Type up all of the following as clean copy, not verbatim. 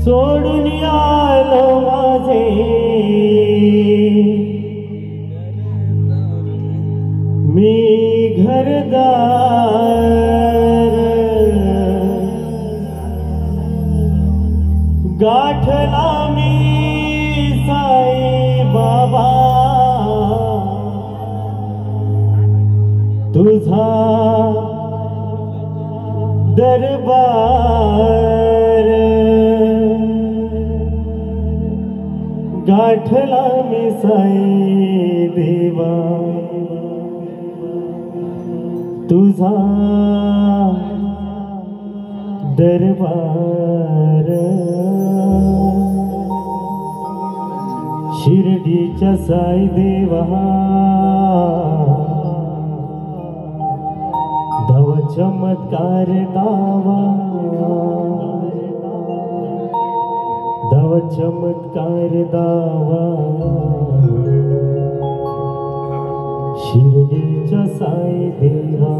सोडून आलो माझे मी घरदार गाठला मी साई बाबा तुझा दरबार गाठला मी साई देवा तुझा दरबार शिर्डीच्या साई देवा दव चमत्कार दावा दव चमत्कार दावा शिर्डीच्या साई देवा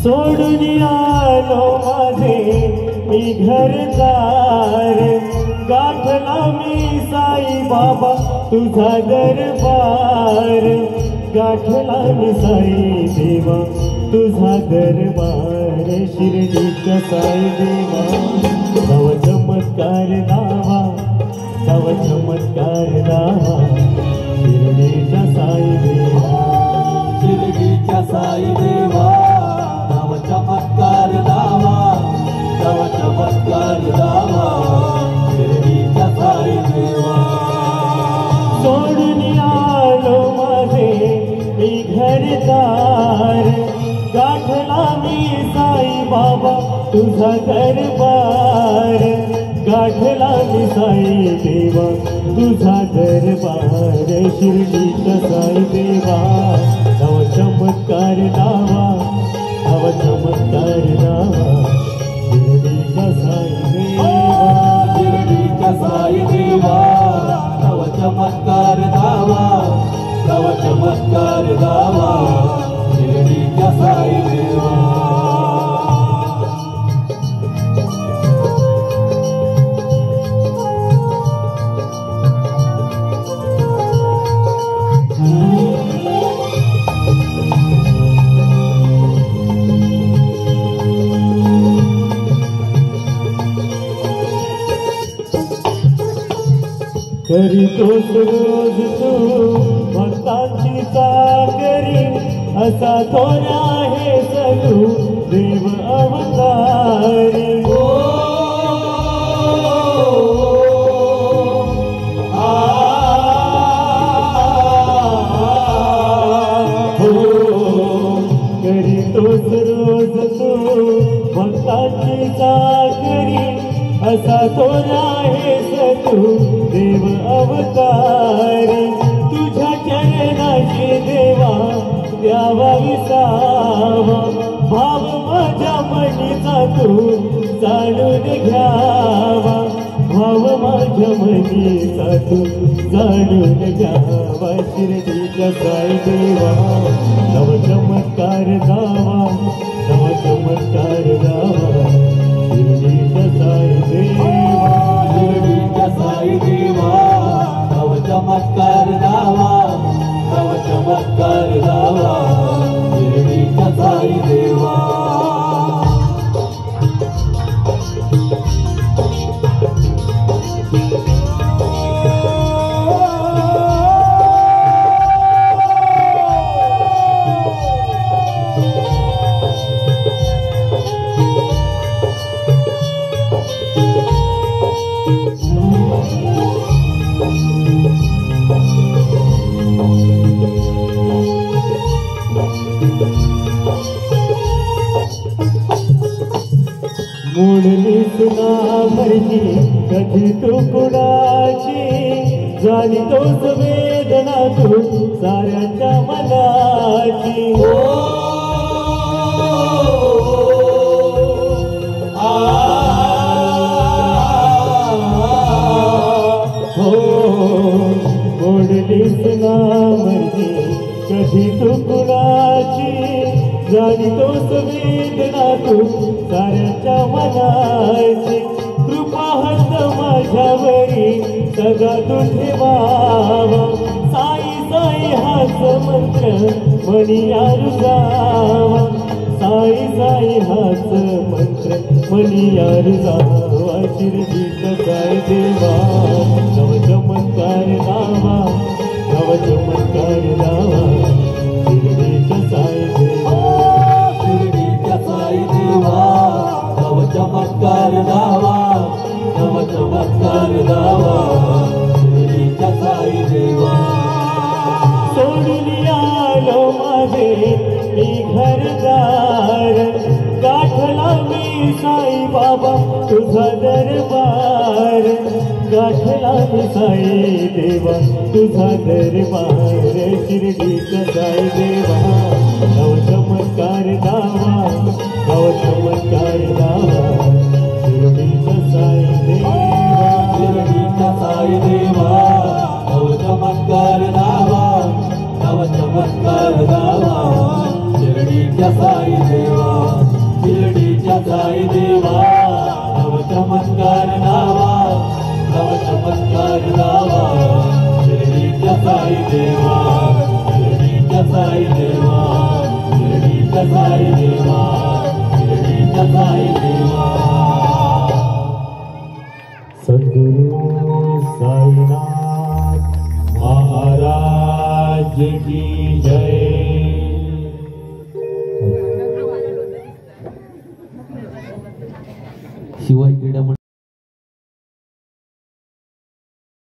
सोडून आलो माझे मी घरदार गाठला मी साई बाबा तुझा दरबार गाठला मी साई देवा तुझा दरबार शिर्डीचा साई देवा तव चमत्कार दावा तव चमत्कार दावा शिर्डीचा साई देवा शिर्डीचा साई देवा तव चमत्कार दावा तव चमत्कार दावा शिर्डीचा साई देवा सोडून आलो माझे मी घरदार गाठला मी साई बाबा तुझा दरबार गाठला मी साई देवा तुझा दरबार शिर्डीचा साई देवा तव चमत्कार दावा तव चमत्कार दावा शिर्डीचा साई देवा शिर्डीचा साई देवा तव चमत्कार दावा तव चमत्कार दावा शिर्डीचा साई देवा करीतोस रोज तू भक्तांची चाकरी असा थोडा आहे सगळू देव अवतारी हो करीतोस रोज तू भक्तांची चाकरी असा थोडा आहे सगळू देव अवतार तुझ्या चरणाशी देवा द्यावा विसावा भाव माझ्या मनीचा तू जाणून घ्यावा भाव माझ्या मनीचा तू जाणून घ्यावा शिर्डीचा साई देवा तव चमत्कार दावा तव चमत्कार दावा शिर्डीचा साई देवा शिर्डीचा साई देवा तव चमत्कार दावा तव चमत्कार दावा शिर्डीचा साई देवा मोडली तुला मर्जी कधी तू कुणाची जाणीतोस वेदना तू साऱ्यांच्या मनाची मोडलीस ना मर्जी कधी तू कुणाची जाणीतोस वेदना तू साऱ्याच्या मनाची कृपा हस्त माझ्यावरी सदा तू ठेवावा साई साई हाच मंत्र मनी जावा साई साई हाच मंत्र मनी जावा शिर्डीचा साई देवा नव चमत्कार दावा नव चमत्कार दावा शिर्डीचा साई देवा शिर्डीच्या साई देवा नव चमत्कार दावा नव चमत्कार दावा शिर्डीच्या साई देवा सोडून आलो माझे मी घरदार गाठला मी साई बाबा तुझा दरबार गाठला मी साई देवा तुझा दरबार शिर्डीचा साई देवा नव चमत्कार दावा नव चमत्कार दावा शिर्डीचा साई देवा शिर्डीच्या साई देवा नव चमत्कार दावा नव चमत्कार दावा शिर्डीच्या साई देवा शिर्डीच्या साई देवा नव चमत्कार दावा नव चमत्कार दावा शिर्डीच्या साई देवा शिर्डीच्या साई देवा शिर्डीच्या साई देवा शिर्डीच्या साई देवा सद्गुरु साईनाथ महाराज की जय। शिवाय क्रीडा